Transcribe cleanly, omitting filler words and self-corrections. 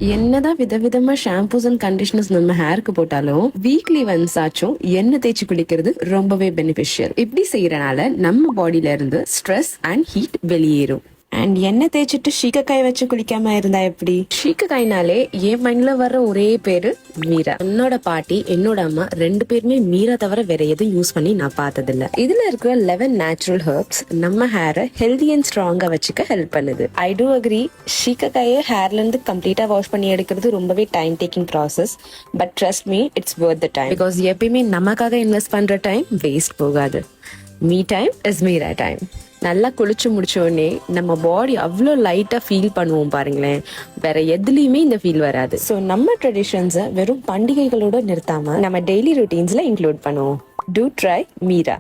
என்னதான் விதவிதமா shampoos and conditioners நம்ம ஹேருக்கு போட்டாலும் வீக்லி ஒன்ஸ் ஆச்சும் எண்ணெய் தேய்ச்சி குளிக்கிறது ரொம்பவே பெனிஃபிஷியல். இப்படி செய்யறனால நம்ம பாடியில இருந்து ஸ்ட்ரெஸ் அண்ட் ஹீட் வெளியேறும். அண்ட் எண்ணெய் தேய்ச்சிட்டு சீக்கக்காய் வச்சு குளிக்காம இருந்தா எப்படி? சீக்கக்காய்னாலே என் மைண்ட்ல வர்ற ஒரே பேரு மீரா. என்னோட பாட்டி என்னோட அம்மா 2 பேருமே மீரா தவிர வேற எதுவும் யூஸ் பண்ணி நான் பார்த்தது இல்ல. இதுல இருக்கிற 11 நேச்சுரல் ஹெர்ப்ஸ் நம்ம ஹேரை ஹெல்தி அண்ட் ஸ்ட்ராங்கா வச்சுக்க ஹெல்ப் பண்ணுது. ஐ டூ அக்ரி, சீக்கக்காயை ஹேர்ல இருந்து கம்ப்ளீட்டா வாஷ் பண்ணி எடுக்கிறது ரொம்பவே time taking process. But trust me, it's Worth the time. Because எப்பயுமே நமக்காக இன்வெஸ்ட் பண்ற டைம் வேஸ்ட் போகாது. Me time is Meera time. நல்லா குளிச்சு முடிச்ச உடனே நம்ம பாடி அவ்வளோ லைட்டா ஃபீல் பண்ணுவோம் பாருங்களேன். வேற எதுலயுமே இந்த ஃபீல் வராது. ஸோ நம்ம ட்ரெடிஷன்ஸை வெறும் பண்டிகைகளோட நிறுத்தாம நம்ம டெய்லி ரொட்டீன்ஸ்ல இன்க்ளூட் பண்ணுவோம். Do try Meera.